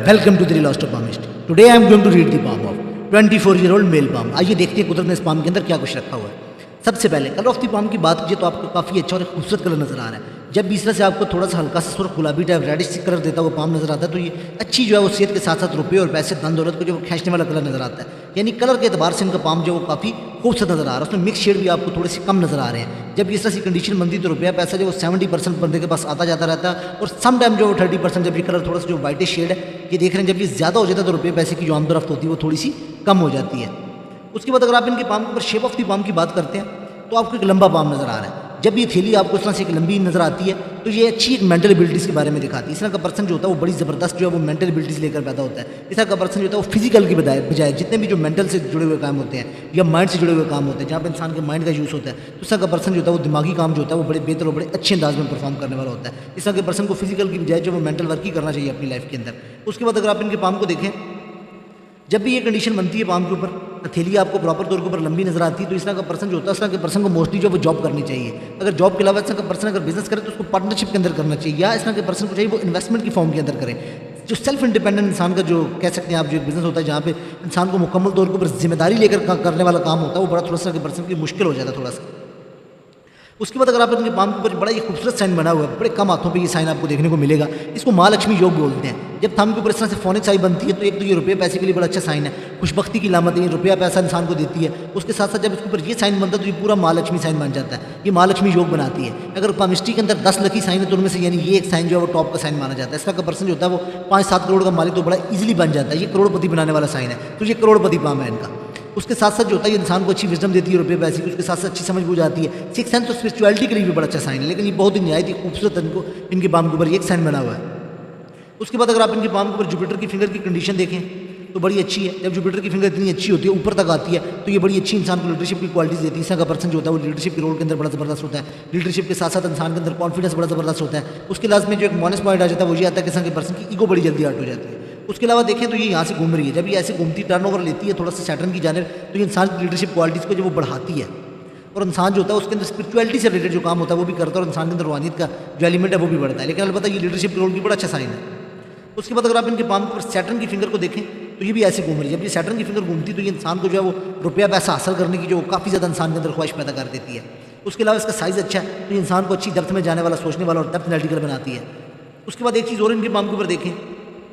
Welcome to the lost of palmist. Today I am going to read the palm of 24-year-old male palm. आइए देखते हैं कुदरत ने इस पाम के अंदर क्या कुछ रखा हुआ है। सबसे पहले कलर ऑफ द पाम की बात कीजिए तो आपको काफ़ी अच्छा और खूबसूरत कलर नजर आ रहा है। जब भी इस तरह से आपको थोड़ा सा हल्का सा सुर्ख गुलाबी टाइप रेडिश कलर देता हुआ पाम नजर आता है तो ये अच्छी जो है वो सेहत के साथ साथ रुपये और पैसे धन दौलत को जो खींचने वाला कलर नजर आता है। यानी कलर के एतबार से इनका पाम जो वो काफ़ी खूबसूरत नजर आ रहा है। उसमें मिक्स शेड भी आपको थोड़े से कम नजर आ रहे हैं। जब इस तरह से कंडीशन बनती तो रुपया पैसा जो 70% बंदे के पास आता जाता रहता है और सम टाइम जो 30% जब ये कलर थोड़ा सा जो वाइटिश शेड है ये देख रहे हैं, जब ये ज़्यादा हो जाता है तो रुपये पैसे की जो आमदोरफ्त होती है वो थोड़ी सी कम हो जाती है। उसके बाद अगर आप इनके पाम के ऊपर शेप ऑफ दी पाम की बात करते हैं तो आपको एक लंबा पाम नजर आ रहा है। जब ये थैली आपको इस तरह से एक लंबी नजर आती है तो ये अच्छी एक मेंटल एबिलिटीज़ के बारे में दिखाती है। इस तरह का पर्सन जो होता है वो बड़ी ज़बरदस्त जो है वो मेंटल एबिलिटीज़ लेकर पैदा होता है। इस तरह का पर्सन जो होता है वो फिजिकल की बजाय जितने भी जो मेंटल से जुड़े हुए काम होते हैं या माइंड से जुड़े हुए काम होते हैं जहाँ पर इंसान के माइंड का यूज़ होता है तो इस तरह का पर्सन जो होता है वो दिमागी काम जो होता है वो बड़े बेहतर और बड़े अच्छे अंदाज में परफॉर्म करने वाला होता है। इस तरह के पर्सन को फिजिकल की बजाय जो वो मेंटल वर्क ही करना चाहिए अपनी लाइफ के अंदर। उसके बाद अगर आप इनके पाम को देखें, जब भी ये कंडीशन बनती है पाम के ऊपर हथेली आपको प्रॉपर तौर के ऊपर लंबी नजर आती है तो इस तरह का पर्सन जो होता है इस तरह के पर्सन को मोस्टली जो वो जॉब करनी चाहिए। अगर जॉब के अलावा इस तरह का पर्सन अगर बिजनेस करे तो उसको पार्टनरशिप के अंदर करना चाहिए या इस तरह के पर्सन को चाहिए वो इन्वेस्टमेंट की फॉर्म के अंदर करे। जो सेल्फ इंडिपेंडेंट इंसान का जो कह सकते हैं आप जो एक बिजनेस होता है जहाँ पे इंसान को मुकम्मल तौर के ऊपर जिम्मेदारी लेकर करने वाला काम होता है वो बड़ा थोड़ा सा पर्सन के मुश्किल हो जाता है थोड़ा सा। उसके बाद अगर आप इनके पाम के ऊपर बड़ा ये खूबसूरत साइन बना हुआ है, बड़े कम हाथों पे ये साइन आपको देखने को मिलेगा। इसको महालक्ष्मी योग बोलते हैं। जब थंब के ऊपर इस तरह से फोनिक साइन बनती है तो एक तो ये रुपये पैसे के लिए बड़ा अच्छा साइन है, खुशबख्ती की लामत है, ये रुपया पैसा इंसान को देती है। उसके साथ साथ जब इसके ऊपर ये साइन बनता है तो ये पूरा महालक्ष्मी साइन बन जाता है। ये महालक्ष्मी योग बनाती है। अगर पामिस्ट्री के अंदर 10 लकी साइन है तो उनमें से यानी ये एक साइन जो है वो टॉप का साइन माना जाता है। इस तरह का पर्सन जो होता है वो 5-7 करोड़ का मालिक तो बड़ा ईजिली बन जाता है। ये करोड़पति बनाने वाला साइन है तो ये करोड़पति पाम है इनका। उसके साथ साथ जो होता है ये इंसान को अच्छी विजडम देती है रुपये पैसे की, उसके साथ साथ अच्छी समझ बूझ आती है। सिक्स सेंस और स्पिरिचुअलिटी के लिए भी बड़ा अच्छा साइन है। लेकिन ये बहुत ही नहायत ही खूबसूरत इनको इनके पाम के ऊपर एक साइन बना हुआ है। उसके बाद अगर आप इनके पाम के ऊपर जुपिटर की फिंगर की कंडीशन देखें तो बड़ी अच्छी है। जब जुपिटर की फिंगर इतनी अच्छी होती है ऊपर तक आती है तो ये बड़ी अच्छी इंसान को लीडरशिप की क्वालिटीज देती है। इस तरह का पर्सन जो होता है वो लीडरशिप के रोल के अंदर बड़ा ज़बरदस्त होता है। लीडरशिप के साथ साथ इंसान के अंदर कॉन्फिडेंस बड़ा ज़बरदस्त होता है। उसके लास्ट में जो एक मोनस पॉइंट आ जाता है वो ये आता है कि इस तरह के पर्सन की ईगो बड़ी जल्दी आउट हो जाती है। उसके अलावा देखें तो ये यहाँ से घूम रही है। जब ये ऐसे घूमती टर्नओवर लेती है थोड़ा सा सैटर्न की जानिब तो ये इंसान की लीडरशिप क्वालिटीज़ को जो वो बढ़ाती है और इंसान जो होता है उसके अंदर स्पिरिचुअलिटी से रिलेटेड जो काम होता है वो भी करता है और इंसान के अंदर रूहानियत का जो एलिमेंट है वो भी बढ़ता है। लेकिन अलबत्ता ये लीडरशिप के रोल की बड़ा अच्छा साइन है। उसके बाद अगर आप इनके पाम के ऊपर सैटर्न की फिंगर को देखें तो ये भी ऐसे घूम रही है। जब ये सैटर्न की फिंगर घूमती तो ये इंसान को जो है वो रुपया पैसा हासिल करने की जो काफ़ी ज़्यादा इंसान के अंदर ख्वाहिश पैदा कर देती है। उसके अलावा इसका साइज़ अच्छा है तो ये इंसान को अच्छी डेप्थ में जाने वाला, सोचने वाला और डेप्थ एनालिटिकल बनाती है। उसके बाद एक चीज़ और इनके पाम के ऊपर देखें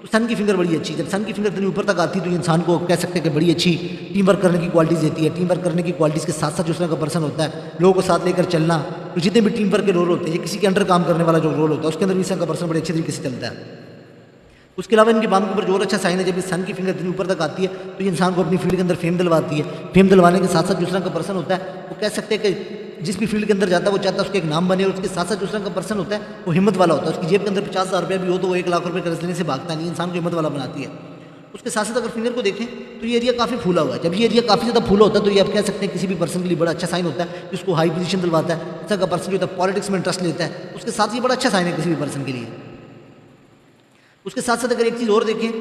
तो सन की फिंगर बड़ी अच्छी। जब सन की फिंगर इतनी ऊपर तक आती है तो इंसान को कह सकते हैं कि बड़ी अच्छी टीम वर्क करने की क्वालिटीज़ देती है। टीम वर्क करने की क्वालिटीज़ के साथ साथ जो उसका पर्सन होता है लोगों को साथ लेकर चलना, तो जितने भी टीम वर्क के रोल होते हैं ये किसी के अंडर काम करने वाला जो रोल होता है उसके अंदर भी इसका पर्सन बड़े अच्छे तरीके से चलता है। उसके अलावा इनके बाम के ऊपर जो और अच्छा साइन है, जब इस सन की फिंगर इतनी ऊपर तक आती है तो ये इंसान को अपनी फील्ड के अंदर फेम दिलवाती है। फेम दिलवाने के साथ साथ दूसरा का पर्सन होता है वो कह सकते हैं कि जिस भी फील्ड के अंदर जाता है वो चाहता है उसका एक नाम बने और उसके साथ साथ दूसरा का पर्सन होता है वो हिम्मत वाला होता है। उसकी जेब के अंदर 50,000 रुपया भी हो तो वो 1 लाख रुपये कर्ज लेने से भागता नहीं, इंसान को हिम्मत वाला बनाती है। उसके साथ साथ अगर फिंगर को देखें तो ये एरिया काफ़ी फूला हुआ है। जब ये एरिया काफ़ी ज़्यादा फूला होता है तो ये आप कह सकते हैं किसी भी पर्सन के लिए बड़ा अच्छा साइन होता है, जिसको हाई पोजीशन दिलवाता है। इस तरह का पर्सन जो होता है पॉलिटिक्स में इंटरेस्ट लेता है, उसके साथ ये बड़ा अच्छा साइन है किसी भी पर्सन के लिए। उसके साथ साथ अगर एक चीज़ और देखें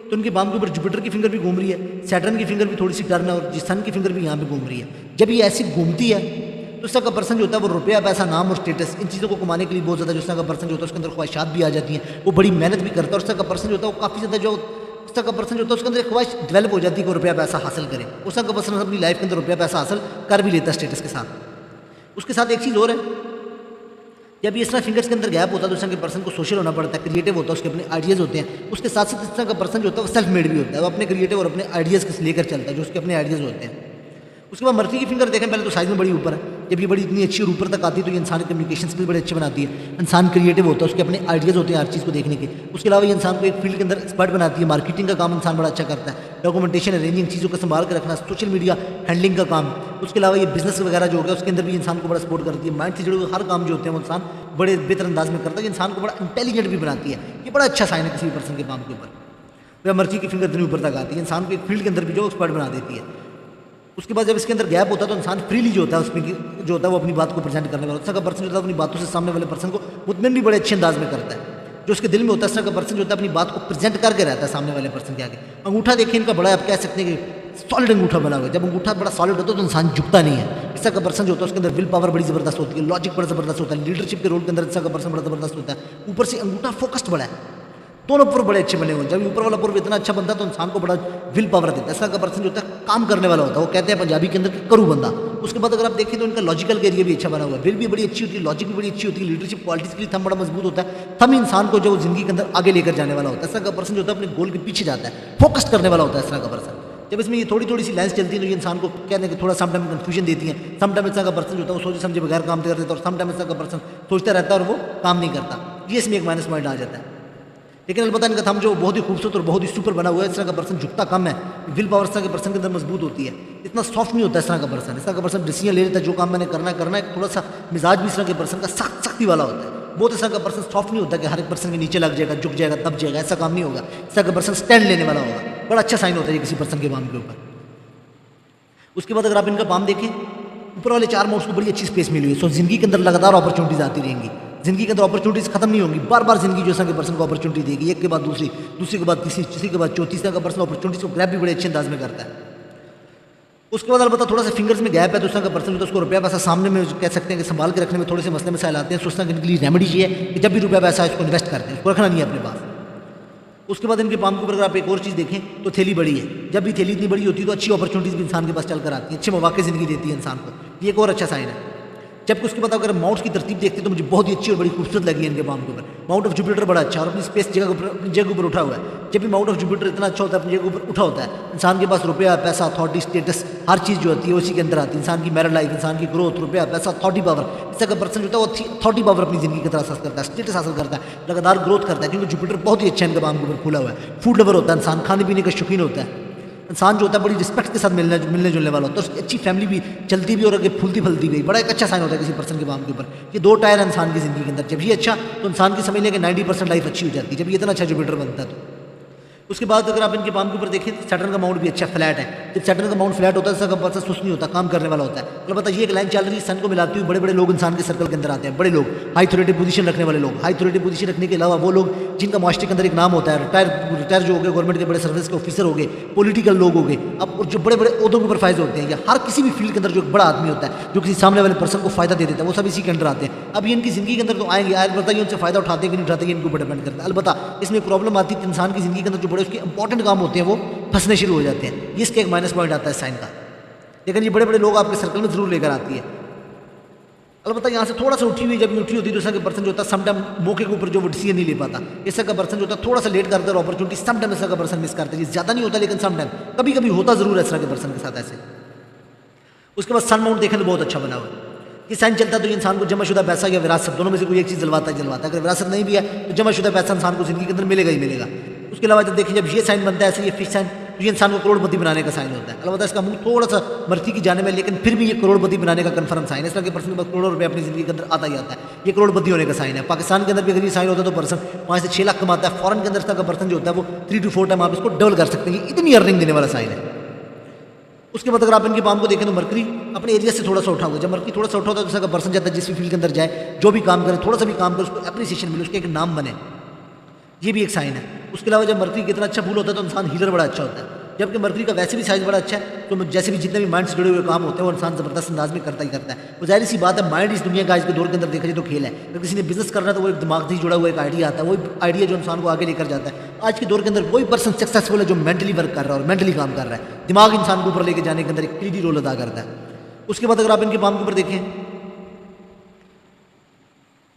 तो उनके बाम के ऊपर जुपिटर की फिंगर भी घूम रही है, सैटर्न की फिंगर भी थोड़ी सी टर्न है और जिस सन की फिंगर भी यहाँ पे घूम रही है। जब ये ऐसी घूमती है तो इस तरह का पर्सन जो होता है वो रुपया पैसा नाम और स्टेटस इन चीज़ों को कमाने के लिए बहुत ज़्यादा जो इस तरह का पर्सन जो होता है उसके अंदर ख्वाहिशात भी आ जाती हैं, वो बड़ी मेहनत भी करता है। और इस तरह का पर्सन जो होता है वो काफ़ी ज़्यादा जो इस तरह का पर्सन जो होता है उसके अंदर एक ख्वाहिश डेवलप हो जाती है कि रुपया पैसा हासिल करे। उस तरह का पर्सन अपनी लाइफ के अंदर रुपया पैसा हासिल कर भी लेता है स्टेटस के साथ। उसके साथ एक चीज़ और है, जब ये इस तरह फिंगर्स के अंदर गैप होता है तो इस तरह के पर्सन को सोशल होना पड़ता है, क्रिएटिव होता है, उसके अपने आइडियाज़ होते हैं। उसके साथ साथ इस तरह का पर्सन जो होता है वो सेल्फ मेड भी होता है, वो अपने क्रिएटिव और अपने आइडियाज़ के लेकर चलता है जो उसके अपने आइडियाज़ होते हैं। उसके बाद मर्फी की फिंगर देखें पहले तो साइज़ में बड़ी ऊपर है। जब ये बड़ी इतनी अच्छी और ऊपर तक आती है तो ये इंसान के कम्युनिकेशन स्किल बड़े अच्छे बनाती है। इंसान क्रिएटिव होता है, उसके अपने आइडियाज़ होते हैं हर चीज़ को देखने के। उसके अलावा ये इंसान को एक फील्ड के अंदर एक्सपर्ट बनाती है। मार्केटिंग का काम इंसान बड़ा अच्छा करता है, डॉक्यूमेंटेशन अरेंजिंग चीज़ों को संभाल कर रखना, सोशल मीडिया हैंडलिंग का काम। उसके अलावा ये बिजनेस वगैरह जो हो गया उसके अंदर भी इंसान को बड़ा सपोर्ट करती है। माइंड से जुड़े हुए हर काम जो होते हैं वो इंसान बड़े बेहतर अंदाज में करता है, इंसान को बड़ा इंटेलिजेंट भी बनाती है। ये बड़ा अच्छा साइन है किसी भी पर्सन के काम के ऊपर। मर्जी की फिंगर इतनी ऊपर तक आती है, इंसान को एक फील्ड के अंदर भी जो एक्सपर्ट बना देती है। उसके बाद जब इसके अंदर गैप होता है तो इंसान फ्रीली जो होता है उसमें जो होता है वो अपनी बात को प्रेजेंट करने वाला होता है। पर्सन जो होता है अपनी बातों से सामने वाले पर्सन को मुतमिन भी बड़े अच्छे अंदाज में करता है। जो उसके दिल में होता है इस तरह का पर्सन जो होता है अपनी बात को प्रेजेंट करके रहता है सामने वाले पर्सन के आगे। अंगूठा देखें इनका बड़ा, आप कह सकते हैं कि सॉलिड अंगूठा बना हुआ है। जब अंगूठा बड़ा सॉलिड होता है तो इंसान झुकता नहीं है। इस तरह का पर्सन जो होता है उसके अंदर विल पावर बड़ी ज़बरदस्त होती है, लॉजिक बड़ा ज़बरदस्त होता है, लीडरशिप के रोल के अंदर इस तरह का पर्सन बड़ा ज़बरदस्त होता है। ऊपर से अंगूठा फोकस्ड बड़ा है। दोनों पूर्व बड़े अच्छे बने हुए हैं। जब ऊपर वाला पूर्व इतना अच्छा बनता है तो इंसान को बड़ा विल पावर देता है। ऐसा का पर्सन जो होता है काम करने वाला होता है, वो कहते हैं पंजाबी के अंदर कि करूँ बंदा। उसके बाद अगर आप देखें तो इनका लॉजिकल कैरियर भी अच्छा बना हुआ है, विल भी बड़ी अच्छी होती है, लॉजिक भी बड़ी अच्छी होती है, लीडरशिप क्वालिटीज के लिए थम बड़ा मजबूत होता है। थम इंसान को जो जिंदगी के अंदर आगे लेकर जाने वाला होता है। ऐसा का पर्सन जो होता है अपने गोल के पीछे जाता है, फोकस करने वाला होता है। ऐसा का पर्सन जब इसमें ये थोड़ी थोड़ी सी लाइन्स चलती है तो ये इंसान को कहते हैं कि थोड़ा समटाइम कंफ्यूजन देती है। समटाइम ऐसा का पर्सन जो होता है वो सोचे समझे बगैर काम कर देता है, और समटाइम ऐसा का पर्सन सोचता रहता है और वो काम नहीं करता। ये इसमें एक माइनस पॉइंट आ जाता है। लेकिन अलबत्ता इनका थम जो बहुत ही खूबसूरत और बहुत ही सुपर बना हुआ है। इस तरह का पर्सन झुकता कम है, विल पावर इस तरह के पर्सन के अंदर मजबूत होती है, इतना सॉफ्ट नहीं होता इस तरह का पर्सन। इस तरह का पर्सन डिसीजन ले लेता है, जो काम मैंने करना है। थोड़ा सा मिजाज भी इस तरह के पर्सन का सख्ती वाला होता है। बहुत इस तरह का पर्सन सॉफ्ट नहीं होता कि हर एक पर्सन के नीचे लग जाएगा, झुक जाएगा, दब जाएगा, ऐसा काम नहीं होगा। इस तरह का पर्सन स्टैंड लेने वाला होगा। बड़ा अच्छा साइन होता है किसी पर्सन के पाम के ऊपर। उसके बाद अगर आप इनका पाम देखें, ऊपर वाले 4 माउंट्स को बड़ी अच्छी स्पेस मिली हुई है। सो जिंदगी के अंदर लगातार अपॉर्चुनिटीज आती रहेंगी। जिंदगी के अंदर अपॉर्चुनिटीज खत्म नहीं होंगी, बार बार जिंदगी जो है पर्सन को अपॉर्चुनिटी देगी, एक के बाद दूसरी, दूसरी के बाद तीसरी, तीसरी के बाद चौथी। तरह का पर्सन अपॉर्चुनिटीज को ग्रैब भी बड़े अच्छे अंदाज में करता है। उसके बाद अलबत्ता थोड़ा सा फिंगर्स में गैप है तो उस तरह का पर्सन तो उसको रुपया पैसा सामने में कह सकते हैं कि संभाल के रखने में थोड़े से मसले मसाइल आते हैं। सोचना कि इनके लिए रेमेडी ये है कि जब भी रुपया पैसा है इसको इन्वेस्ट करते हैं, इसको रखना नहीं है अपने पास। उसके बाद इनके पाम के ऊपर अगर आप एक और चीज़ देखें तो थैली बड़ी है। जब भी थैली इतनी बड़ी होती है तो अच्छी अपॉर्चुनिटीज भी इंसान के पास चल कर आती है, अच्छे मौके जिंदगी देती है इंसान को। ये एक और अच्छा साइन है। जबकि उसके बाद अगर माउंट्स की तरतीब देखते हैं तो मुझे बहुत ही अच्छी और बड़ी खूबसूरत लगी है इनके पाम के ऊपर। माउंट ऑफ जुपिटर बड़ा अच्छा और अपनी स्पेस जगह ऊपर, अपनी जगह ऊपर उठा हुआ है। जब भी माउंट ऑफ जुपिटर इतना अच्छा होता है, अपनी जगह ऊपर उठा होता है, इंसान के पास रुपया पैसा अथॉरिटी स्टेटस हर चीज़ जो होती है उसी के अंदर आती है। इंसान की मैरिड लाइफ, इंसान की ग्रोथ, रुपया पैसा अथॉरिटी पावर, इस तरह का पर्सन जो होता है वो अथॉरिटी पावर अपनी जिंदगी की तरह हासिल करता है, स्टेटस हासिल करता है, लगातार ग्रोथ करता है। क्योंकि जुपिटर बहुत ही अच्छा इनके पाम के ऊपर खुला हुआ है। फूड लवर होता है इंसान, खाने पीने का शौकीन होता है इंसान जो होता है, बड़ी रिस्पेक्ट के साथ मिलने जुलने वाला होता है। तो अच्छी फैमिली भी चलती भी और आगे फूलती फलती भी, बड़ा एक अच्छा साइन होता है किसी पर्सन के पाम के ऊपर। ये 2 टायर इंसान की जिंदगी के अंदर, जब ये अच्छा तो इंसान की समझ लें कि 90% लाइफ अच्छी हो जाती है, जब ये इतना अच्छा जुपिटर बनता है तो। उसके बाद अगर आप इनके पाम के ऊपर देखें तो सैटर्न का माउंट भी अच्छा फ्लैट है। जब सैटर्न का माउंट फ्लैट होता है तो इसका पर्सन सुस्त नहीं होता, काम करने वाला होता है। अलबत्ता ये एक लाइन चल रही है, सन को मिलाती हुई बड़े बड़े लोग इंसान के सर्कल के अंदर आते हैं। बड़े लोग, हाई अथॉरिटी पोजीशन रखने वाले लोग, हाई अथॉरिटी पोजीशन रखने के अलावा वो लोग जिनका मास्टर के अंदर एक नाम होता है, रिटायर जो हो गए, गवर्नमेंट के बड़े सर्विस के ऑफिसर हो गए, पॉलिटिकल लोग हो गए, अब जो बड़े बड़े ओहदों के ऊपर फायदे होते हैं, या हर किसी भी फील्ड के अंदर जो एक बड़ा आदमी होता है जो किसी सामने वाले पर्सन को फायदा दे देता है, वो सब इसी के अंदर आते हैं। अब ये इनकी जिंदगी के अंदर तो आएंगे, अलबत्ता ये उनसे फायदा उठाते हैं कि नहीं उठाते हैं, इनको डिपेंड करता है। अलबत्ता इसमें प्रॉब्लम आती है, इंसान की जिंदगी के अंदर जो बड़े उसके इंपॉर्टेंट काम होते हैं वो फंसने शुरू हो जाते हैं। ये इसका एक माइनस पॉइंट आता है साइन का। लेकिन ये बड़े बड़े लोग आपके सर्कल में जरूर लेकर आती है। अलबत्ता यहाँ से थोड़ा सा उठी हुई, जब ये उठी होती है तो इसका पर्सन जो होता है समटाइम मौके के ऊपर जो वो डिसीजन नहीं ले पाता, इसका का पर्सन जो होता है थोड़ा सा लेट करता है और अपॉर्चुनिटी समटाइम इसका का पर्सन मिस करता है। ज़्यादा नहीं होता लेकिन समटाइम कभी कभी होता जरूर है इस तरह के पर्सन के साथ ऐसे। उसके बाद सन माउंट देखें तो बहुत अच्छा बना हुआ है। ये साइन चलता है तो इंसान को जमाशुदा पैसा या विरासत दोनों में से कोई एक चीज़ दिलवाता है। अगर विरासत नहीं भी है तो जमाशुदा पैसा इंसान को जिंदगी के अंदर मिलेगा ही मिलेगा। उसके अलावा जब देखिए, जब ये साइन बनता है ऐसे, ये फिश साइन, तो ये इंसान को करोड़पति बनाने का साइन होता है। अलबत्ता इसका मुंह थोड़ा सा मर्थी की जाने में, लेकिन फिर भी ये करोड़पति बनाने का कंफर्म साइन है। इस तरह के पर्सन के पास करोड़ों रुपए अपनी जिंदगी के अंदर आता ही आता है। ये करोड़पति होने का साइन है। पाकिस्तान के अंदर भी अगर ये साइन होता है तो पर्सन 5 से 6 लाख कमाता है। फॉरेन के अंदर इस तरह का पर्सन जो होता है वो 3 to 4 टाइम आप इसको डबल कर सकते हैं। इतनी अर्निंग देने वाला साइन है। उसके बाद अगर आप इनके पाम को देखें तो मरकरी अपने एरिया से थोड़ा सा उठा हुआ। जब मरकरी थोड़ा सा उठा होता है तो उसका पर्सन जाता है जिस भी फील्ड के अंदर जाए, जो भी काम करे, थोड़ा सा भी काम करे, उसको एप्रिसिएशन मिले, उसके एक नाम बने, ये भी एक साइन है। उसके अलावा जब मरकरी कितना अच्छा फूल होता है तो इंसान हीलर बड़ा अच्छा होता है। जबकि मरकरी का वैसे भी साइज बड़ा अच्छा है, तो जैसे भी जितने भी माइंड से जुड़े हुए काम होते हैं वो इंसान ज़बरदस्त अंदाज में करता ही करता है। वो जाहिर सी बात है, माइंड इस दुनिया का आज के दौर के अंदर देखा जाए तो खेल है। अगर किसी ने बिजनेस करना है तो वो एक दिमाग से जुड़ा हुआ एक आइडिया आता है, वही आइडिया जो इंसान को आगे लेकर जाता है। आज के दौर के अंदर कोई पर्सन सक्सेसफुल है जो मेंटली वर्क कर रहा है और मेंटली काम कर रहा है। दिमाग इंसान को ऊपर लेके जाने के अंदर एक क्रिटिकल रोल अदा करता है। उसके बाद अगर आप इनके पाम के ऊपर देखें,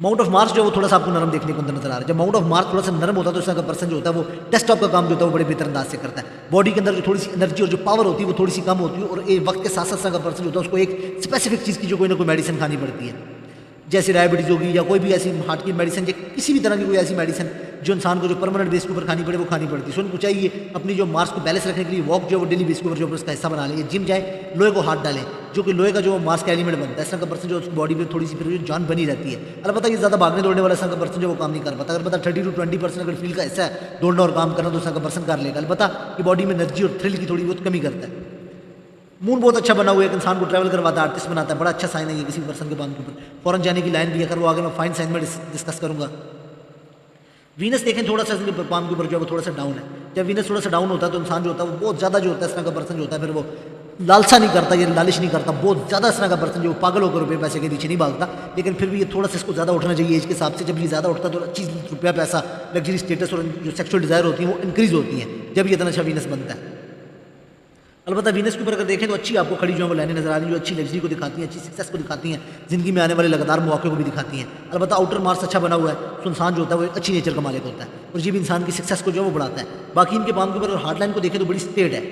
माउंट ऑफ मार्स जो वो थोड़ा सा आपको नरम देखने को अंदर नजर आ रहा है। जब माउंट ऑफ मार्स थोड़ा सा नरम होता है तो इसका पर्सन जो होता है वो डेस्कटॉप का काम जो होता है वो बड़े बेहतर अंदाज से करता है। बॉडी के अंदर जो थोड़ी सी एनर्जी और जो पावर होती है वो थोड़ी सी कम होती है, और एक वक्त के साथ साथ का पर्सन जो होता है उसको एक स्पेसिफिक चीज़ की जो कोई ना कोई मेडिसिन खानी पड़ती है, जैसे डायबिटीज़ होगी या कोई भी ऐसी हार्ट की मेडिसिन या किसी भी तरह की कोई ऐसी मेडिसिन जो इंसान को जो परमानेंट बेस के ऊपर खानी पड़े वो खानी पड़ती है। सो उनको चाहिए अपनी जो मार्स को बैलेंस रखने के लिए वॉक जो वो डेली बेस के ऊपर जो उसका हिस्सा बना लें, जिम जाए, लोहे को हाथ डालें, जो कि लोहे का जो मार्स का एलिमेंट बनता है। इस तरह का पर्सन जो उसकी बॉडी में थोड़ी सी फिर जान बनी रहती है। अलबत्ता ये ज़्यादा भागने दौड़ने वाला का पर्सन जो वो काम नहीं कर पाता। अगर पता 30 to 20% अगर फील्ड का हिस्सा है दौड़ना और काम करना तो उसका पर्सन कर लेगा। अलबत्ता कि बॉडी में एनर्जी और थ्रिल की थोड़ी बहुत कमी करता है। मून बहुत अच्छा बना हुआ है, एक इंसान को ट्रैवल करवाता है, आर्टिस्ट बनाता है, बड़ा अच्छा साइन है ये किसी पर्सन के पाम के ऊपर। फॉरेन जाने की लाइन भी है, अगर वो आगे मैं फाइन साइन में डिस्कस करूंगा। वीनस देखें थोड़ा सा इसके पाम के ऊपर जो है वो थोड़ा सा डाउन है। जब वीनस थोड़ा सा डाउन होता है तो इंसान जो होता है वो बहुत ज़्यादा जो होता है इस तरह का पर्सन जो होता है फिर वो लालसा नहीं करता, ये लालिश नहीं करता, बहुत ज़्यादा इस तरह का पर्सन जो पागल होकर रुपये पैसे के पीछे नहीं भागता, लेकिन फिर भी ये थोड़ा सा इसको ज़्यादा उठना चाहिए एज के हिसाब से। जब ये ज़्यादा उठता है तो चीज़ रुपया पैसा, लग्जरी स्टेटस और जो सेक्सुअल डिज़ायर होती है वो इंक्रीज़ होती है जब ये इतना अच्छा वीनस बनता है। अलबत्ता वीनस के ऊपर अगर देखें तो अच्छी आपको खड़ी जो है वो लाइनें नजर आ रही हैं, जो अच्छी लग्जरी को दिखाती हैं, अच्छी सक्सेस को दिखाती हैं, ज़िंदगी में आने वाले लगातार मौके को भी दिखाती हैं। अलबत्ता आउटर मार्क्स अच्छा बना हुआ है तो इंसान जो होता है वो एक अच्छी नेचर का मालिक होता है और ये भी इंसान की सक्सेस को जो है वो बढ़ाता है। बाकी इनके पाम के ऊपर अगर हार्डलाइन को देखें तो बड़ी स्टेट है।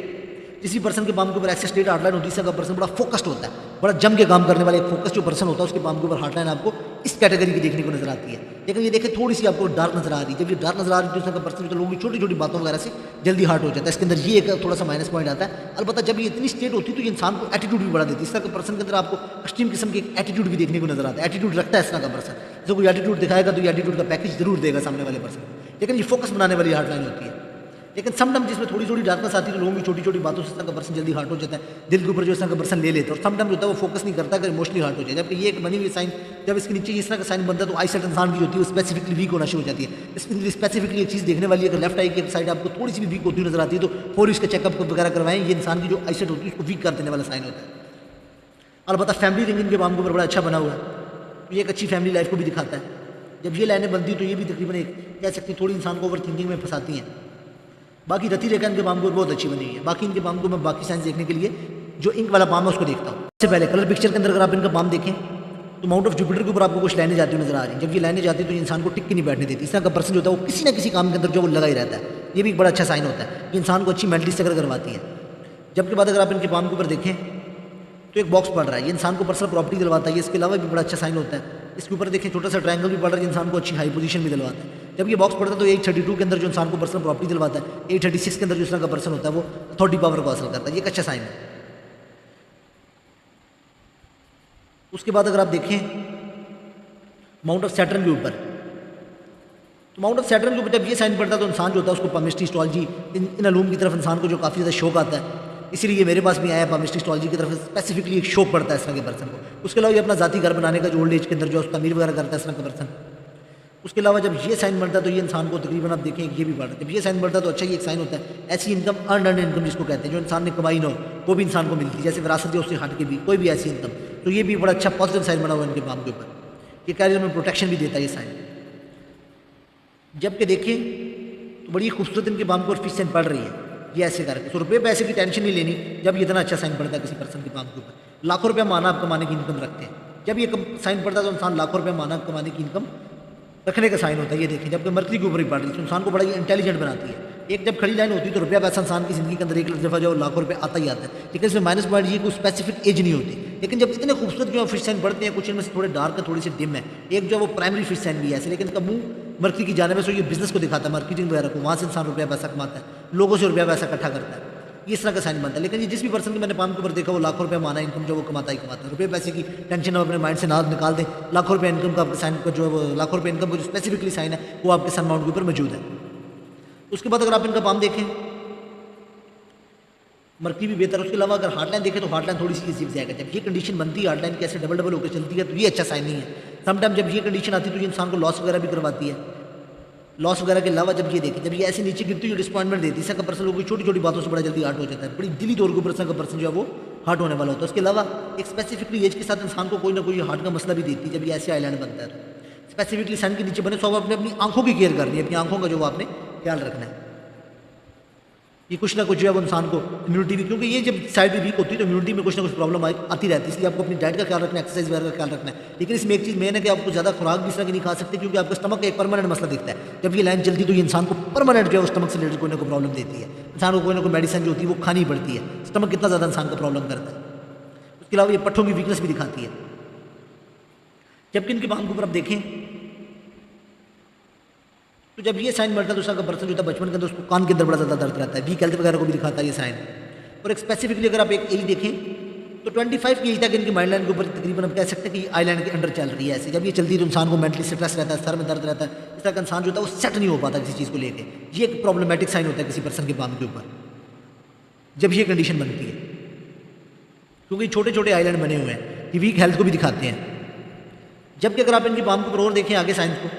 किसी पर्सन के पाम के ऊपर ऐसे स्टेट हार्डलाइन होती है, इसका पर्सन बड़ा फोकस्ड होता है, बड़ा जम के काम करने वाला एक फोकस जो पर्सन होता है उसके पाम के ऊपर हार्डलाइन आपको इस कैटेगरी की देखने को नजर आती है। लेकिन ये देखें थोड़ी सी आपको डार्क नजर आ रही है। जब ये डार्क नजर आ रही है तो इसका पर्सन तो लोगों की छोटी छोटी बातों वगैरह से जल्दी हार्ट हो जाता है। इसके अंदर ये एक थोड़ा सा माइनस पॉइंट आता है। अलबत्ता जब ये इतनी स्टेट होती है तो ये इंसान को एटीट्यूड भी बढ़ा देती है। इस तरह के पर्सन के अंदर आपको एक्सट्रीम किस्म की एक एटीट्यूड भी देखने को नजर आता है। एटीट्यूड रखता है इस तरह का पर्सन, जो कोई एटीट्यूड दिखाएगा तो ये एटीट्यूड का पैकेज जरूर देगा सामने वाले पर्सन, लेकिन ये फोकस बनाने वाली हार्डलाइन होती है। लेकिन समटाइम जिसमें थोड़ी थोड़ी डार्कनेस आती है तो लोगों की छोटी छोटी बातों से इस तरह का पर्सन जल्दी हार्ट हो जाता है, दिल के ऊपर जो इस तरह का पर्सन ले लेता है और समटाइम जो होता है वो फोकस नहीं करता, अगर इमोशनली हार्ट हो जाए। जबकि ये एक बनी हुई साइन, जब इसके नीचे इस तरह का साइन बनता है तो आई साइड इंसान की जो होती है वो स्पेसिफिकली वीक होना शुरू हो जाती है। इसमें स्पेसिफिकली एक चीज़ देखने वाली है, अगर लेफ्ट आई की एक साइड आपको थोड़ी सी भी वीक होती हुई नजर आती है तो फौरी इसका चेकअप वगैरह करवाएं। ये इंसान की जो आई साइड होती है उसको वीक कर देने वाला साइन होता है। अलबत्ता फैमिली रिंग इनके बाम के ऊपर बड़ा अच्छा बना हुआ है, ये एक अच्छी फैमिली लाइफ को भी दिखाता है। जब ये लाइनें बनती है तो ये भी तकरीबन एक कह सकती थोड़ी इंसान को ओवर थिंकिंग में फंसाती हैं। बाकी रति रेखा इनके बाम को बहुत अच्छी बनी हुई है। बाकी इनके बाम को मैं बाकी साइंस देखने के लिए जो इंक वाला बाम है उसको देखता हूँ। सबसे पहले कलर पिक्चर के अंदर अगर आप इनका बाम देखें तो माउंट ऑफ जुपिटर के ऊपर आपको कुछ लाइनें जाती हुई नजर आ रही हैं। जब ये लाइनें जाती है तो इंसान को टिक के नहीं बैठने देती। इस तरह का पर्सन जो होता है वो किसी ना किसी काम के अंदर जो वो लगा ही रहता है। ये भी एक बड़ा अच्छा साइन होता है कि इंसान को अच्छी मेंटली स्ट्रगल करवाती है। जबकि बाद अगर आप इनके बाम के ऊपर देखें तो एक बॉक्स पड़ रहा है, ये इंसान को पर्सनल प्रॉपर्टी दिलवाता है। इसके अलावा भी बड़ा अच्छा साइन होता है। इसके ऊपर देखें छोटा सा ट्रायंगल भी पड़ रहा है, इंसान को अच्छी हाई पोजीशन भी दिलवाता है। जब ये बॉक्स पड़ता है तो 832 के अंदर जो इंसान को पर्सनल प्रॉपर्टी दिलवाता है, 836 के अंदर जो इस तरह का पर्सन होता है वो अथॉरिटी पावर को हासिल करता है। ये एक अच्छा साइन है। उसके बाद अगर आप देखें माउंट ऑफ सैटर्न के ऊपर, तो माउंट ऑफ सैटर्न के ऊपर जब ये साइन पड़ता है तो इंसान जो होता है उसको पामिस्ट्री एस्ट्रोलॉजी इन अलूम की तरफ इंसान को जो काफ़ी ज़्यादा शौक आता है, इसीलिए मेरे पास भी आया पामिस्ट्री एस्ट्रोलॉजी की तरफ स्पेसिफिकली एक शौक पड़ता है इस तरह के पर्सन को। उसके अलावा ये अपना जाती घर बनाने का जो ओल्ड एज के अंदर जो उसका तमीर वगैरह करता है इस तरह का पर्सन। उसके अलावा जब ये साइन बनता है तो ये इंसान को तकरीबन आप देखें ये भी बढ़ता है। जब ये साइन बढ़ता है तो अच्छा ये एक साइन होता है ऐसी इनकम, अर्न इनकम जिसको कहते हैं, जो इंसान ने कमाई ना हो वो भी इंसान को मिलती है, जैसे विरासत है उससे हट के भी कोई भी ऐसी इनकम, तो ये भी बड़ा अच्छा पॉजिटिव साइन बना हुआ है इनके बाम के ऊपर। ये कैरियर में प्रोटेक्शन भी देता है ये साइन। जबकि देखें तो बड़ी खूबसूरत इनके बाम के ऊपर फिश साइन पड़ रही है, ये ऐसे करके। तो रुपये पैसे की टेंशन नहीं लेनी जब ये इतना अच्छा साइन पड़ता है किसी पर्सन के बाम के ऊपर। लाखों रुपया माना आप कमाने की इनकम रखते हैं, जब ये साइन पड़ता है तो इंसान लाखों रुपया माना कमाने की इनकम रखने का साइन होता है। ये देखें जबकि मर्करी के ऊपर ही पड़ रही है तो इंसान को बड़ा ही इंटेलिजेंट बनाती है। एक जब खड़ी लाइन होती है तो रुपया पैसा इंसान की जिंदगी के अंदर एक दफ़ा जो लाखों रुपये आता ही आता है, लेकिन इसमें माइनस पॉइंट ये कोई स्पेसिफिक एज नहीं होती। लेकिन जब इतने खूबसूरत जो फिश साइन पड़ते हैं, कुछ इनमें से थोड़े डार्क है, थोड़ी सी डिम है, एक जो वो प्राइमरी फिश साइन भी है ऐसे, लेकिन इनका मुंह मर्करी की जाने में सो ये बिजनेस को दिखाता है, मार्केटिंग वगैरह को, वहाँ से इंसान रुपया पैसा कमाता है, लोगों से रुपया पैसा इकट्ठा करता है, ये इस तरह का साइन बनता है। लेकिन ये जिस भी पर्सन के मैंने पाम के ऊपर देखा वो लाखों रुपया माना इनकम जो वो कमाता ही कमाता है। रुपये पैसे की टेंशन आप अपने माइंड से ना निकाल दें, लाखों रुपये इनकम का आपके साइन का जो है वो लाखों रुपये इनकम का जो स्पेसिफिकली साइन है वो आपके सन माउंट के ऊपर मौजूद है। उसके बाद अगर आप इनका पाम देखें मर्करी भी बेहतर है। उसके अलावा अगर हार्डलाइन देखें तो हार्डलाइन थोड़ी सी अजीब जाएगा। जब ये कंडीशन बनती है हार्डलाइन कैसे डबल डबल होकर चलती है तो ये अच्छा साइन नहीं है। समटाइम जब ये कंडीशन आती है तो ये इंसान को लॉस वगैरह भी करवाती है। लॉस वगैरह के अलावा जब ये देखें जब ये ऐसे नीचे गिरती है डिसअपॉइंटमेंट देती है, इसका पर्सन लोगों की छोटी छोटी बातों से बड़ा जल्दी हार्ट हो जाता है, बड़ी दिली तौर के ऊपर का पर्सन जो है वो हार्ट होने वाला होता है। उसके अलावा एक स्पेसिफिकली एज के साथ इंसान को कोई ना कोई हार्ट का मसला भी देती है। जब ये ऐसे आइलैंड बनता है स्पेसिफिकली सन के नीचे बने तो आपने अपनी आंखों की केयर करनी है, अपनी आंखों का जो आपने ख्याल रखना है। ये कुछ ना कुछ जो है वो इंसान को इम्यूनिटी भी, क्योंकि ये जब साइड भी वीक होती है तो इम्यूनिटी में कुछ ना कुछ प्रॉब्लम आती रहती है, इसलिए आपको अपनी डाइट का ख्याल रखना है, एक्सरसाइज वगैरह का ख्याल रखना है। लेकिन इसमें एक चीज़ मेन है कि आपको ज़्यादा खुराक भी इस तरह की नहीं खा सकते क्योंकि आपका स्टमक का एक परमानेंट मसला दिखता है। जब ये लाइन चलती है तो ये इंसान को परमानेंट जो है स्टमक से रिलेटेड कोई ना कोई प्रॉब्लम देती है। इंसान को कोई ना कोई मेडिसिन जो होती है वो खानी पड़ती है, स्टमक कितना ज़्यादा इंसान का प्रॉब्लम करता है। उसके अलावा ये पट्ठों की वीकनेस भी दिखाती है। जबकि इनके बाम के ऊपर आप देखें तो जब ये साइन बढ़ता है तो उसका पर्सन जो था बचपन के अंदर उसको कान के अंदर बड़ा ज़्यादा दर्द रहता है, वीक हेल्थ वगैरह को भी दिखाता है ये साइन। और एक स्पेसिफिकली अगर आप एक एज देखें तो 25 की एज तक इनकी माइंड लाइन के ऊपर तकरीबन हम कह सकते हैं कि आइलैंड के अंडर चल रही है। ऐसे जब ये चलती है तो इंसान को मेंटली स्ट्रेस रहता है, सर में दर्द रहता है, इस तरह का इंसान जो होता है वो सेट नहीं हो पाता किसी चीज़ को लेकर। ये एक प्रॉब्लमेटिक साइन होता है किसी पर्सन के बाम के ऊपर जब ये कंडीशन बनती है, क्योंकि छोटे छोटे आइलैंड बने हुए हैं, ये वीक हेल्थ को भी दिखाते हैं। जबकि अगर आप इनके बाम के ऊपर और देखें आगे साइंस को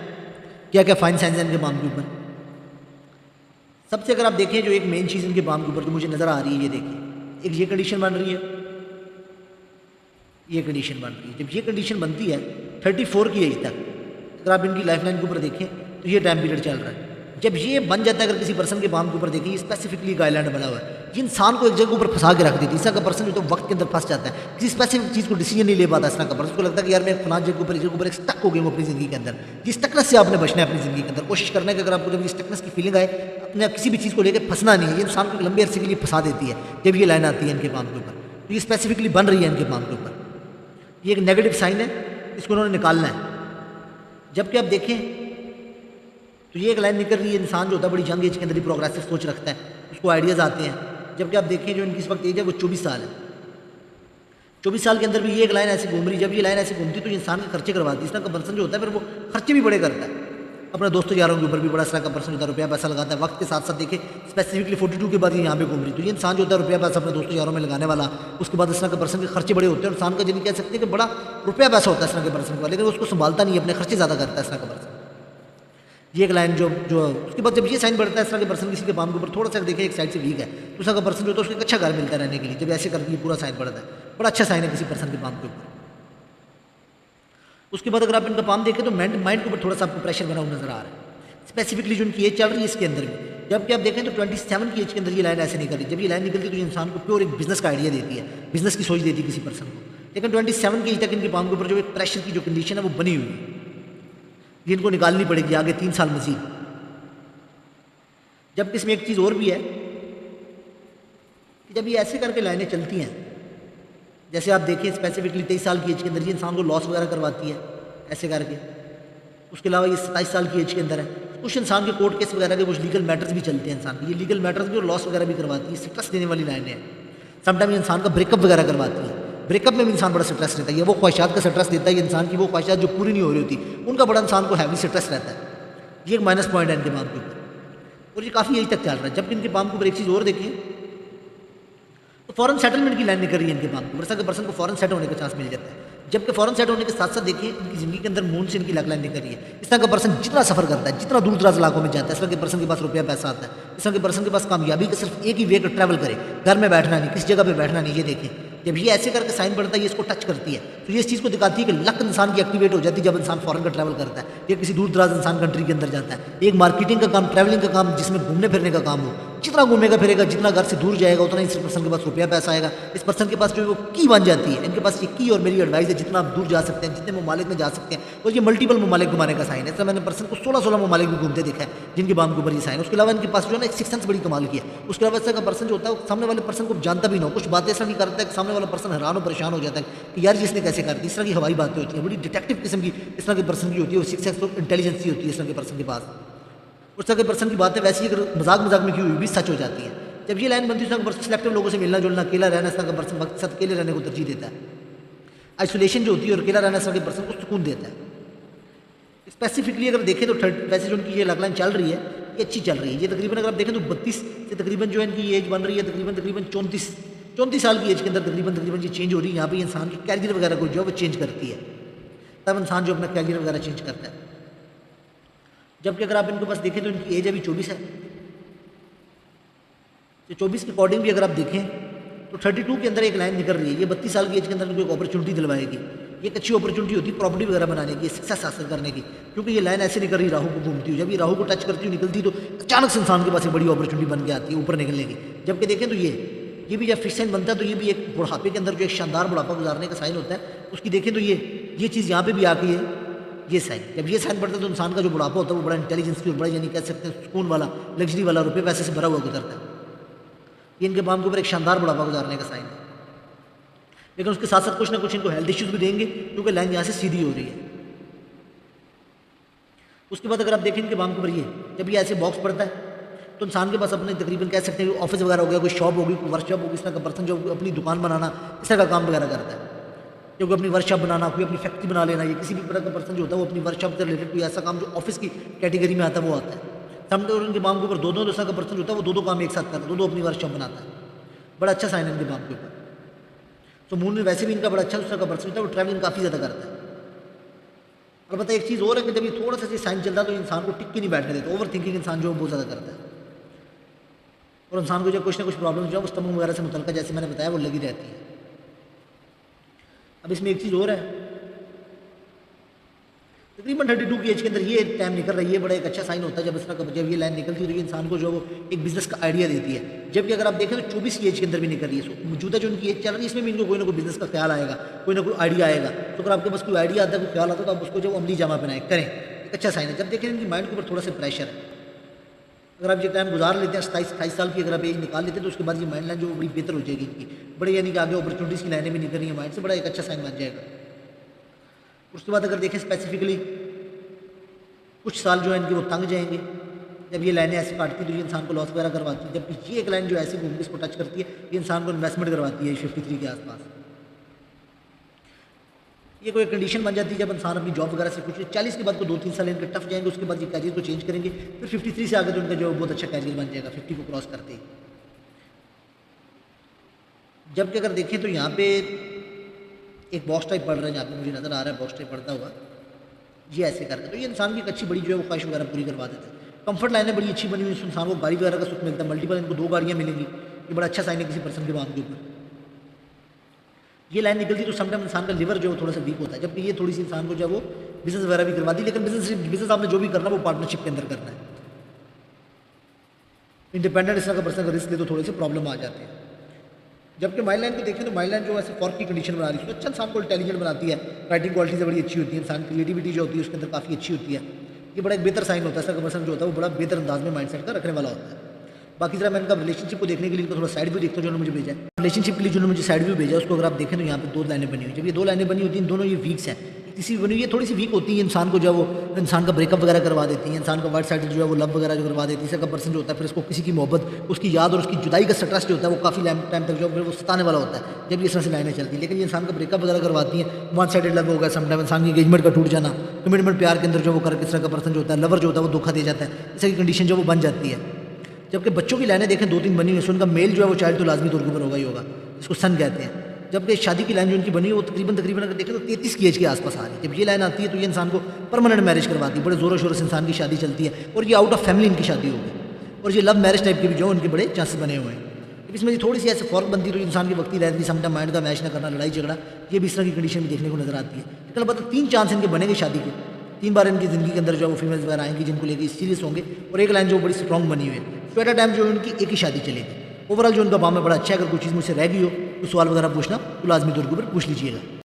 क्या क्या फाइन साइंस है इनके बाम के ऊपर, सबसे अगर आप देखें जो एक मेन चीज़ इनके बाम के ऊपर तो मुझे नज़र आ रही है, ये देखिए एक ये कंडीशन बन रही है, ये कंडीशन बन रही है। जब ये कंडीशन बनती है 34 की एज तक, अगर आप इनकी लाइफ लाइन के ऊपर देखें तो ये टाइम पीरियड चल रहा है। जब ये बन जाता है, अगर किसी पर्सन के पाम के ऊपर देखें, ये स्पेसिफिकली एक आइलैंड बना हुआ है, ये इंसान को एक जगह ऊपर फंसा के रख देती है। इस तरह का पर्सन जो तो वक्त के अंदर फंस जाता है, किसी स्पेसिफिक चीज़ को डिसीजन नहीं ले पाता। इस तरह का पर्सन को लगता है कि यार मैं फलां जगह ऊपर, इस जगह ऊपर एक स्टक हो गई हूँ अपनी ज़िंदगी के अंदर। जिस स्टकनेस से आपने बचना है अपनी ज़िंदगी के अंदर, कोशिश करना है कि अगर आपको जब स्टकनेस की फीलिंग आए, अपने किसी भी चीज़ को लेकर फंसना नहीं है। ये इंसान को लंबे अरसे के लिए फंसा देती है जब ये लाइन आती है इनके पाम के ऊपर। तो ये स्पेसिफिकली बन रही है इनके पाम के ऊपर, ये एक नेगेटिव साइन है, इसको उन्होंने निकालना है। जबकि आप देखें तो ये एक लाइन निकल रही है, इंसान जो होता है बड़ी यंग एज के अंदर ही प्रोग्रेसिव सोच रखता है, उसको आइडियाज़ आते हैं। जबकि आप देखें जो इनकी इस वक्त एज है वो 24 साल है, 24 साल के अंदर भी ये एक लाइन ऐसी घूम रही। जब ये लाइन ऐसी घूमती तो इंसान के खर्चे करवाती है। इस तरह का पर्सन जो होता है फिर वो खर्चे भी बड़े करता है, अपने दोस्तों यारों के ऊपर भी बड़ा इस तरह का पर्सन होता है, रुपया पैसा लगाता है। वक्त के साथ साथ देखें स्पेसिफिकली 42 के बाद ये यहाँ पे घूम रही, तो ये इंसान जो होता है रुपया पैसा अपने दोस्तों यारों में लगाने वाला, उसके बाद इस तरह का पर्सन के खर्चे बड़े होते हैं। इंसान का जिन्हें कह सकते हैं कि बड़ा रुपया पैसा होता है इस तरह के पर्सन का, लेकिन उसको संभालता नहीं, अपने खर्चे ज़्यादा करता है इस तरह का पर्सन। ये एक लाइन जो उसके बाद जब ये साइन बढ़ता है इस तरह के पर्सन किसी के पाम के ऊपर थोड़ा सा देखें एक साइड से वीक है, तो उस तरह का पर्सन जो होता है उसको एक अच्छा घर मिलता है रहने के लिए। जब ऐसे करके पूरा साइन बढ़ता है, बड़ा अच्छा साइन है किसी पर्सन के पाम के ऊपर। उसके बाद अगर आप इनका पाम देखें तो माइंड के ऊपर थोड़ा सा आपको प्रेशर बना हुआ नजर आ रहा है, स्पेसिफिकली जो उनकी एज चल रही है इसके अंदर भी। जबकि आप देखें तो 27 की एज के अंदर ये लाइन ऐसे निकल रही है। जब ये लाइन निकलती है तो इंसान को प्योर एक बिजनेस का आइडिया देती है, बिजनेस की सोच देती है किसी पर्सन को। लेकिन 27 की एज तक इनके पाम के ऊपर जो एक प्रेशर की जो कंडीशन है वो बनी हुई है, ये इनको निकालनी पड़ेगी आगे 3 साल मजीद। जबकि इसमें एक चीज़ और भी है कि जब ये ऐसे करके लाइनें चलती हैं, जैसे आप देखिए स्पेसिफिकली 23 साल की एज के अंदर ये इंसान को लॉस वगैरह करवाती है ऐसे करके। उसके अलावा ये 27 साल की एज के अंदर है, कुछ इंसान के कोर्ट केस वगैरह के कुछ लीगल मैटर्स भी चलते हैं इंसान के, ये लीगल मैटर्स भी और लॉस वगैरह भी करवाती है। स्ट्रेस देने वाली लाइनें हैं। समटाइम ये इंसान का ब्रेकअप वगैरह करवाती है, ब्रेकअप में भी इंसान बड़ा स्ट्रेस रहता है। ये वो ख्वाहिशात का स्ट्रेस देता है, ये इंसान की वो ख्वाहिशात जो पूरी नहीं हो रही होती उनका बड़ा इंसान को हैवी स्ट्रेस रहता है। ये एक माइनस पॉइंट है इनके पाम के ऊपर, और ये काफ़ी एज तक चल रहा है। जबकि इनके पाम के ऊपर एक चीज़ और देखें तो फॉरेन सेटलमेंट की लाइन निकल रही है इनके पाम के ऊपर, के पर्सन को फॉरेन सेट होने का चांस मिल जाता है। जबकि फॉरेन सेट होने के साथ साथ देखें इनकी ज़िंदगी के अंदर मून से इनकी लक लाइन निकल रही है। इस तरह का पर्सन जितना सफ़र करता है, जितना दूर दराज इलाकों में जाता है, इस तरह के पर्सन के पास रुपया पैसा आता है, इस तरह के पर्सन के पास कामयाबी का सिर्फ एक ही वे का ट्रैवल करे, घर में बैठना नहीं, किसी जगह पे बैठना नहीं। ये देखें जब ये ऐसे करके साइन बढ़ता है, ये इसको टच करती है, तो ये इस चीज़ को दिखाती है कि लक इंसान की एक्टिवेट हो जाती है जब इंसान फॉरेन का ट्रैवल करता है, या किसी दूर दराज इंसान कंट्री के अंदर जाता है। एक मार्केटिंग का काम, ट्रैवलिंग का काम, जिसमें घूमने फिरने का काम हो, जितना घूमेगा फिरेगा, जितना घर से दूर जाएगा, उतना इस पर्सन के पास रुपया पैसा आएगा। इस पर्सन के पास जो वो की बन जाती है, इनके पास ये की। और मेरी एडवाइस है जितना आप दूर जा सकते हैं, जितने ममालिक में जा सकते हैं, और ये मल्टीपल ममालिक घुमाने का साइन है। इसलिए मैंने पर्सन को 16 ममालिक भी घूमते देखा है जिनके बाम के ऊपर ये साइन है। उसके अलावा इनके पास जो है ना एक सिक्स सेंस बड़ी कमाल की है। उसके अलावा ऐसा का पर्सन जो होता है सामने वाले पर्सन को जानता भी ना हो, कुछ बातें ऐसा नहीं करता है कि सामने वाला पर्सन हैरान और परेशान हो जाता है कि यार जिसने कैसे कर दी। इस तरह की हवाई बातें होती हैं, बड़ी डिटेक्टिव किस्म की इस तरह के पर्सन की होती है। वो सिक्स सेंस और इंटेलिजेंस होती है इस तरह के पर्सन के पास। उस तरह के पर्सन की बातें वैसी अगर मजाक में की हुई भी सच हो जाती है। जब ये लाइन बनती है तो पर्सन सिलेक्टिव लोगों से मिलना जुलना, अकेला रहना, इस तरह का पर्सन वक्त साथ अकेले रहने को तरजीह देता है। आइसोलेशन जो होती है और अकेला रहना इस तरह के पर्सन को सुकून देता है। स्पेसिफिकली अगर देखें तो वैसे जो उनकी ये लक लाइन चल रही है ये अच्छी चल रही है। ये तकरीबन अगर आप देखें तो 32 से तकरीबन जो है इनकी एज बन रही है तकरीबन 34 साल की एज के अंदर तकरीबन ये चेंज हो रही है। यहाँ पे इंसान की कैरियर वगैरह को जो है वो चेंज करती है, तब इंसान जो अपना कैरियर वगैरह चेंज करता है। जबकि अगर आप इनके पास देखें तो इनकी एज अभी 24 है, तो 24 के अकॉर्डिंग भी अगर आप देखें तो 32 के अंदर एक लाइन निकल रही है। ये 32 साल की एज के अंदर इनको एक अपॉर्चुनिटी दिलवाएगी। ये एक अच्छी अपॉर्चुनिटी होती है प्रॉपर्टी वगैरह बनाने की, सक्सेस हासिल करने की, क्योंकि ये लाइन ऐसे निकल रही राहु को घूमती हुई। जब ये राहु को टच करती हुई निकलती तो अचानक से इंसान के पास एक बड़ी अपॉर्चुनिटी बन के आती है ऊपर निकलने की। जबकि देखें तो ये भी जब फिक्स साइन बनता है तो ये भी एक बुढ़ापे के अंदर जो एक शानदार बुढ़ापा गुजारने का साइन होता है। उसकी देखें तो ये चीज़ यहाँ पे भी आती है। ये साइन जब ये साइन पड़ता है तो इंसान का जो बुढ़ापा होता है वो बड़ा इंटेलिजेंस की और बड़ा यानी कह सकते हैं सुकून वाला, लग्जरी वाला, रुपये पैसे से भरा हुआ गुजरता है। ये इनके बाम के ऊपर एक शानदार बुढ़ापा गुजारने का साइन है। लेकिन उसके साथ साथ कुछ ना कुछ इनको हेल्थ इश्यूज भी देंगे क्योंकि लाइन यहाँ से सीधी हो रही है। उसके बाद अगर आप देखें इनके बाम के ऊपर ये जब ये ऐसे बॉक्स पड़ता है तो इंसान के पास अपने तकरीबन कह सकते हैं ऑफिस वगैरह हो गया, कोई शॉप होगी, कोई वर्कशॉप होगी, इस तरह का पर्सन जो अपनी दुकान बनाना इस तरह का काम वगैरह करता है। क्योंकि अपनी वर्कशॉप बनाना, कोई अपनी फैक्ट्री बना लेना, ये किसी भी तरह का पर्सन जो होता है वो अपनी वर्कशॉप से रिलेटेड कोई ऐसा काम जो ऑफिस की कैटेगरी में आता है वो आता है। समटाइम उनके बाम के ऊपर दो तरह का पर्सन जो होता है वो दो काम एक साथ करता है, दो अपनी वर्कशॉप बनाता है। बड़ा अच्छा साइन है इनके बाम के ऊपर। तो मून में वैसे भी इनका बड़ा अच्छा दूसरा का पर्सन होता है, वो ट्रैवलिंग काफ़ी ज़्यादा करता है। और पता एक चीज़ और है कि जब ये थोड़ा सा साइन चलता है तो इंसान को टिक के नहीं बैठने देता, ओवर थिंकिंग इंसान जो है बहुत ज़्यादा करता है। और इंसान को जब कुछ ना कुछ प्रॉब्लम जो है उस तमंग वगैरह से मुतल्लिक़ जैसे मैंने बताया वो लगी रहती है। अब इसमें एक चीज़ और है, तकरीबन 32 की एज के अंदर ये टाइम निकल रही है, बड़ा एक अच्छा साइन होता है जब इस तरह जब ये लाइन निकलती है तो ये इंसान को जो वो एक बिजनेस का आइडिया देती है। जबकि अगर आप देखें तो 24 की एज के अंदर भी निकल रही है, मौजूदा जो उनकी एज चल रही है इसमें भी इनको कोई ना कोई बिजनेस का ख्याल आएगा, कोई ना कोई आइडिया आएगा। तो अगर आपके पास कोई आइडिया आता है, कोई ख्याल आता है तो आप उसको जो अमली जामा पहनाएं करें, एक अच्छा साइन है। जब देखें इनकी माइंड के ऊपर थोड़ा सा प्रेशर है, अगर आप ये टाइम गुजार लेते हैं 27-28 साल की अगर आप एज निकाल लेते हैं तो उसके बाद ये माइंड लाइन जो बड़ी बेहतर हो जाएगी इनकी, बड़े यानी कि आगे अपॉर्चुनिटीज़ की लाइनें भी निकल रही हैं माइंड से, बड़ा एक अच्छा साइन बन जाएगा। उसके बाद अगर देखें स्पेसिफिकली कुछ साल जो है इनके वो तंग जाएंगे, जब ये लाइनें ऐसे काटती तो ये इंसान को लॉस वगैरह करवाती है। जबकि ये एक लाइन जो ऐसी घूम के इसको टच करती है ये इंसान को इन्वेस्टमेंट करवाती है 53 के आसपास। ये कोई कंडीशन बन जाती है जब इंसान अपनी जॉब वगैरह से कुछ 40 के बाद को 2-3 साल इनके टफ जाएंगे, उसके बाद ये कैरियर को चेंज करेंगे, फिर 53 से आगे तो उनका जो बहुत अच्छा कैरियर बन जाएगा 50 को क्रॉस करते ही। जबकि अगर देखें तो यहाँ पे एक बॉक्स टाइप पढ़ रहा है, यहाँ पे मुझे नज़र आ रहा है बॉक्स टाइप पढ़ता हुआ, ये ऐसे करके तो ये इंसान की एक अच्छी बड़ी जो है वो ख्वाहिश वगैरह पूरी करवा देता है। कंफर्ट लाइनें बड़ी अच्छी बनी हुई, इंसान को गाड़ी वगैरह का सुख मिलता है, मल्टीपल इनको 2 गाड़ियाँ मिलेंगी, ये बड़ा अच्छा साइन है किसी पर्सन के बात के ऊपर। ये लाइन निकलती तो समटाइम इंसान का लिवर जो है थोड़ा सा वीक होता है, जबकि ये थोड़ी सी इंसान को जब वो बिजनेस वगैरह भी करवा दी, लेकिन बिजनेस आपने जो भी करना है वो पार्टनरशिप के अंदर करना है। इंडिपेंडेंट इस तरह का पर्सन का रिस्क ले तो थोड़े से प्रॉब्लम आ जाते हैं। जबकि माइंड लाइन को देखें तो माइंड लाइन जो ऐसे फॉर्क की कंडीशन बना रही है, अच्छा इंसान को इंटेलिजेंट बनाती है, राइटिंग क्वालिटी से बड़ी अच्छी होती है, इंसान क्रिएटिविटी जो होती है उसके अंदर काफ़ी अच्छी होती है। ये बड़ा एक बेहतर साइन होता है, ऐसा पर्सन जो होता है वो बड़ा बेहतर अंदाज में माइंड सेट का रखने वाला होता है। बाकी जरा मैंने कहा रिलेशनशिप को देखने के लिए इनको थोड़ा साइड व्यू देखता हूँ, जिन्होंने मुझे भेजा है रिलेशनशिप के लिए, जिन्होंने मुझे साइड व्यू भेजा उसको अगर आप देखें तो यहाँ पे 2 लाइनें बनी हुई। जब ये 2 लाइनें बनी होती हैं दोनों ये वीक्स हैं, किसी भी बनी हुई है थोड़ी सी वीक होती है, इंसान को जो वो इंसान का ब्रेकअप वगैरह करवा देती है, इंसान का वाइट साइड जो है वो लव वगैरह जो करवा देती है। इसका पर्सन जो होता है फिर उसको किसी की मोहब्बत, उसकी याद और उसकी जुदाई का स्ट्रेस जो होता है वो काफ़ी टाइम तक जो है वो सताने वाला होता है जब ये इस तरह से लाइनें चलती हैं। लेकिन ये इंसान का ब्रेकअप वगैरह करवाती हैं, वन साइडेड लव होगा, समटाइम इंसान की एंगेजमेंट का टूट जाना, कमिटमेंट प्यार के अंदर जो वो कर किस तरह का पर्सन जो होता है लवर जो होता है वो धोखा दे जाता है, इस तरह की कंडीशन जो वो बन जाती है। जबकि बच्चों की लाइनें देखें 2-3 बनी हुई है, उनका मेल जो है वो चाइल्ड तो लाजमी तौर पर होगा ही होगा, इसको सन कहते हैं। जबकि शादी की लाइन जो उनकी बनी है वो तकरीबन अगर देखें तो 33 की एज के आसपास आ रही है। जब ये लाइन आती है तो ये इंसान को परमानेंट मैरिज करवाती है, बड़े ज़ोरों शोरों से इंसान की शादी चलती है और ये आउट ऑफ फैमिली इनकी शादी होगी, और ये लव मैरिज टाइप के भी जो उनके बड़े चांसेस बने हुए हैं। इसमें थोड़ी सी ऐसे फॉर्क बनती है तो इंसान की वक्ती रहती है, समटाइम माइंड का मैच ना करना, लड़ाई झगड़ा, ये भी इस तरह की कंडीशन भी देखने को नजर आती है। लेकिन अलबत्ता 3 चांस इनके बनेंगे शादी के, 3 बार इनकी ज़िंदगी के अंदर जो है वो फीमेल्स वगैरह आएंगी जिनको लेकर सीरियस होंगे, और एक लाइन जो बड़ी स्ट्रॉन्ग बनी हुई है तो एट अ टाइम जो उनकी एक ही शादी चलेगी। ओवरऑल जो उनका काम है बड़ा अच्छा है, अगर कोई चीज़ मुझसे रह गई हो तो सवाल वगैरह पूछना तो लाजमी तौर के ऊपर पूछ लीजिएगा।